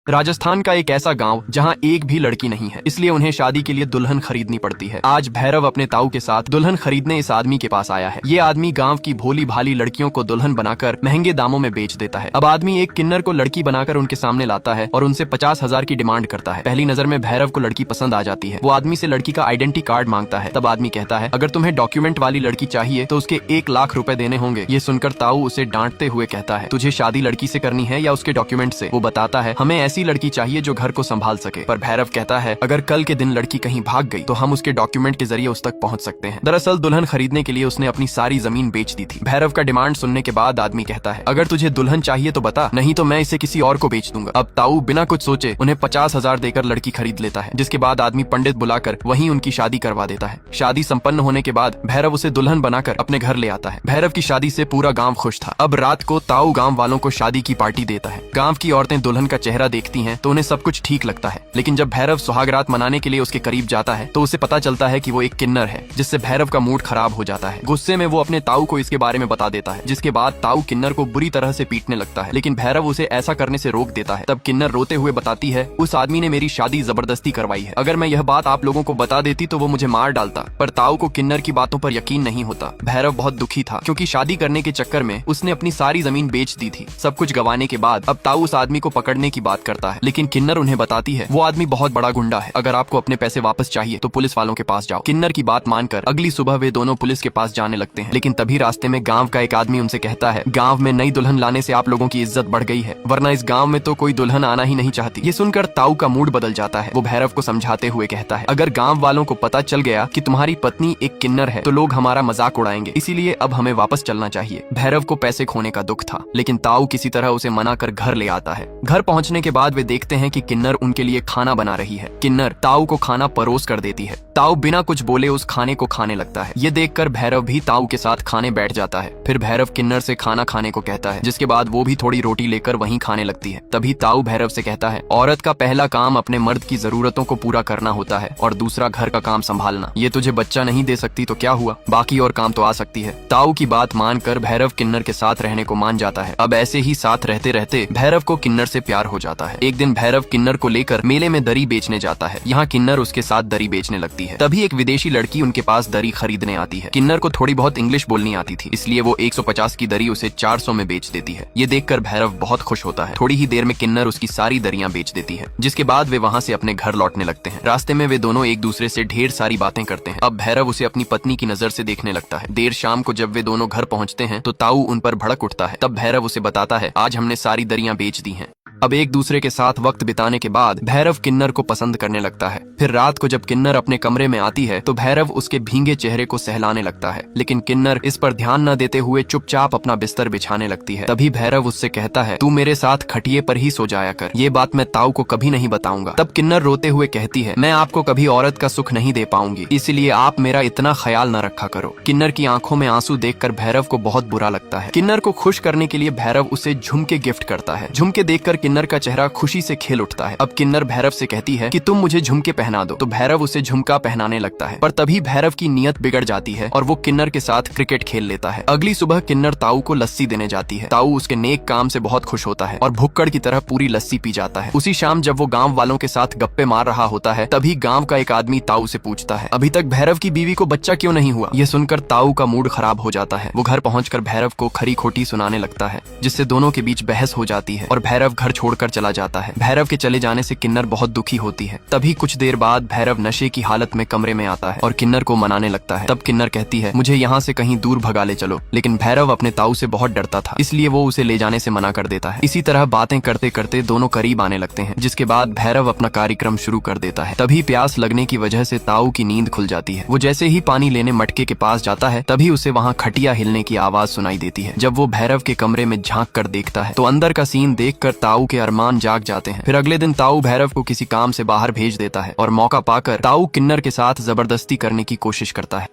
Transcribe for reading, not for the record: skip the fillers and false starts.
राजस्थान का एक ऐसा गांव जहां एक भी लड़की नहीं है, इसलिए उन्हें शादी के लिए दुल्हन खरीदनी पड़ती है। आज भैरव अपने ताऊ के साथ दुल्हन खरीदने इस आदमी के पास आया है। ये आदमी गांव की भोली भाली लड़कियों को दुल्हन बनाकर महंगे दामों में बेच देता है। अब आदमी एक किन्नर को लड़की बनाकर उनके सामने लाता है और उनसे 50,000 की डिमांड करता है। पहली नजर में भैरव को लड़की पसंद आ जाती है। वो आदमी से लड़की का आइडेंटिटी कार्ड मांगता है। तब आदमी कहता है, अगर तुम्हें डॉक्यूमेंट वाली लड़की चाहिए तो उसके 1 लाख रुपए देने होंगे। ये सुनकर ताऊ उसे डांटते हुए कहता है, तुझे शादी लड़की से करनी है या उसके डॉक्यूमेंट से? वो बताता है, हमें ऐसी लड़की चाहिए जो घर को संभाल सके। पर भैरव कहता है, अगर कल के दिन लड़की कहीं भाग गई तो हम उसके डॉक्यूमेंट के जरिए उस तक पहुंच सकते हैं। दरअसल दुल्हन खरीदने के लिए उसने अपनी सारी जमीन बेच दी थी। भैरव का डिमांड सुनने के बाद आदमी कहता है, अगर तुझे दुल्हन चाहिए तो बता, नहीं तो मैं इसे किसी और को बेच दूंगा। अब ताऊ बिना कुछ सोचे उन्हें 50,000 देकर लड़की खरीद लेता है, जिसके बाद आदमी पंडित बुलाकर वहीं उनकी शादी करवा देता है। शादी संपन्न होने के बाद भैरव उसे दुल्हन बनाकर अपने घर ले आता है। भैरव की शादी से पूरा गाँव खुश था। अब रात को ताऊ गाँव वालों को शादी की पार्टी देता है। गाँव की औरतें दुल्हन का चेहरा देखती हैं तो उन्हें सब कुछ ठीक लगता है, लेकिन जब भैरव सुहागरात मनाने के लिए उसके करीब जाता है तो उसे पता चलता है कि वो एक किन्नर है, जिससे भैरव का मूड खराब हो जाता है। गुस्से में वो अपने ताऊ को इसके बारे में बता देता है, जिसके बाद ताऊ किन्नर को बुरी तरह से पीटने लगता है, लेकिन भैरव उसे ऐसा करने से रोक देता है। तब किन्नर रोते हुए बताती है, उस आदमी ने मेरी शादी जबरदस्ती करवाई है। अगर मैं यह बात आप लोगों को बता देती तो वो मुझे मार डालता। पर ताऊ को किन्नर की बातों पर यकीन नहीं होता। भैरव बहुत दुखी था, क्योंकि शादी करने के चक्कर में उसने अपनी सारी जमीन बेच दी थी। सब कुछ गंवाने के बाद अब ताऊ उस आदमी को पकड़ने की बात करता है, लेकिन किन्नर उन्हें बताती है, वो आदमी बहुत बड़ा गुंडा है। अगर आपको अपने पैसे वापस चाहिए तो पुलिस वालों के पास जाओ। किन्नर की बात मानकर अगली सुबह वे दोनों पुलिस के पास जाने लगते हैं, लेकिन तभी रास्ते में गांव का एक आदमी उनसे कहता है, गांव में नई दुल्हन लाने से आप लोगों की इज्जत बढ़ गई है, वरना इस गांव में तो कोई दुल्हन आना ही नहीं चाहती। ये सुनकर ताऊ का मूड बदल जाता है। वो भैरव को समझाते हुए कहता है, अगर गाँव वालों को पता चल गया कि तुम्हारी पत्नी एक किन्नर है तो लोग हमारा मजाक उड़ाएंगे, इसीलिए अब हमें वापस चलना चाहिए। भैरव को पैसे खोने का दुख था, लेकिन ताऊ किसी तरह उसे मना कर घर ले आता है। घर पहुँचने के बाद वे देखते हैं कि किन्नर उनके लिए खाना बना रही है। किन्नर ताऊ को खाना परोस कर देती है। ताऊ बिना कुछ बोले उस खाने को खाने लगता है। ये देखकर भैरव भी ताऊ के साथ खाने बैठ जाता है। फिर भैरव किन्नर से खाना खाने को कहता है, जिसके बाद वो भी थोड़ी रोटी लेकर वहीं खाने लगती है। तभी ताऊ भैरव से कहता है, औरत का पहला काम अपने मर्द की जरूरतों को पूरा करना होता है और दूसरा घर का काम संभालना। ये तुझे बच्चा नहीं दे सकती तो क्या हुआ, बाकी और काम तो आ सकती है। ताऊ की बात मानकर भैरव किन्नर के साथ रहने को मान जाता है। अब ऐसे ही साथ रहते रहते भैरव को किन्नर से प्यार हो जाता है। एक दिन भैरव किन्नर को लेकर मेले में दरी बेचने जाता है। यहाँ किन्नर उसके साथ दरी बेचने लगती है। तभी एक विदेशी लड़की उनके पास दरी खरीदने आती है। किन्नर को थोड़ी बहुत इंग्लिश बोलनी आती थी, इसलिए वो 150 की दरी उसे 400 में बेच देती है। ये देखकर भैरव बहुत खुश होता है। थोड़ी ही देर में किन्नर उसकी सारी दरियां बेच देती है, जिसके बाद वे वहाँ से अपने घर लौटने लगते हैं। रास्ते में वे दोनों एक दूसरे से ढेर सारी बातें करते हैं। अब भैरव उसे अपनी पत्नी की नजर से देखने लगता है। देर शाम को जब वे दोनों घर पहुँचते हैं तो ताऊ उन पर भड़क उठता है। तब भैरव उसे बताता है, आज हमने सारी दरियां बेच दी हैं। अब एक दूसरे के साथ वक्त बिताने के बाद भैरव किन्नर को पसंद करने लगता है। फिर रात को जब किन्नर अपने कमरे में आती है तो भैरव उसके भींगे चेहरे को सहलाने लगता है, लेकिन किन्नर इस पर ध्यान न देते हुए चुपचाप अपना बिस्तर बिछाने लगती है। तभी भैरव उससे कहता है, तू मेरे साथ खटिए पर ही सो जाया कर, ये बात मैं ताऊ को कभी नहीं बताऊंगा। तब किन्नर रोते हुए कहती है, मैं आपको कभी औरत का सुख नहीं दे पाऊंगी, इसलिए आप मेरा इतना ख्याल न रखा करो। किन्नर की आंखों में आंसू देखकर भैरव को बहुत बुरा लगता है। किन्नर को खुश करने के लिए भैरव उसे झुमके गिफ्ट करता है। झुमके देखकर किन्नर का चेहरा खुशी से खिल उठता है। अब किन्नर भैरव से कहती है कि तुम मुझे झुमके पहना दो, तो भैरव उसे झुमका पहनाने लगता है। पर तभी भैरव की नीयत बिगड़ जाती है और वो किन्नर के साथ क्रिकेट खेल लेता है। अगली सुबह किन्नर ताऊ को लस्सी देने जाती है। ताऊ उसके नेक काम से बहुत खुश होता है और भुक्कड़ की तरह पूरी लस्सी पी जाता है। उसी शाम जब वो गाँव वालों के साथ गप्पे मार रहा होता है, तभी गाँव का एक आदमी ताऊ से पूछता है, अभी तक भैरव की बीवी को बच्चा क्यों नहीं हुआ? ये सुनकर ताऊ का मूड खराब हो जाता है। वो घर पहुंचकर भैरव को खरी खोटी सुनाने लगता है, जिससे दोनों के बीच बहस हो जाती है और भैरव घर छोड़कर चला जाता है। भैरव के चले जाने से किन्नर बहुत दुखी होती है। तभी कुछ देर बाद भैरव नशे की हालत में कमरे में आता है और किन्नर को मनाने लगता है। तब किन्नर कहती है, मुझे यहाँ से कहीं दूर भगा ले चलो, लेकिन भैरव अपने ताऊ से बहुत डरता था, इसलिए वो उसे ले जाने से मना कर देता है। इसी तरह बातें करते करते दोनों करीब आने लगते हैं, जिसके बाद भैरव अपना कार्यक्रम शुरू कर देता है। तभी प्यास लगने की वजह से ताऊ की नींद खुल जाती है। वो जैसे ही पानी लेने मटके के पास जाता है, तभी उसे वहाँ खटिया हिलने की आवाज सुनाई देती है। जब वो भैरव के कमरे में झांक कर देखता है तो अंदर का सीन देखकर ताऊ के अरमान जाग जाते हैं। फिर अगले दिन ताऊ भैरव को किसी काम से बाहर भेज देता है और मौका पाकर ताऊ किन्नर के साथ जबरदस्ती करने की कोशिश करता है।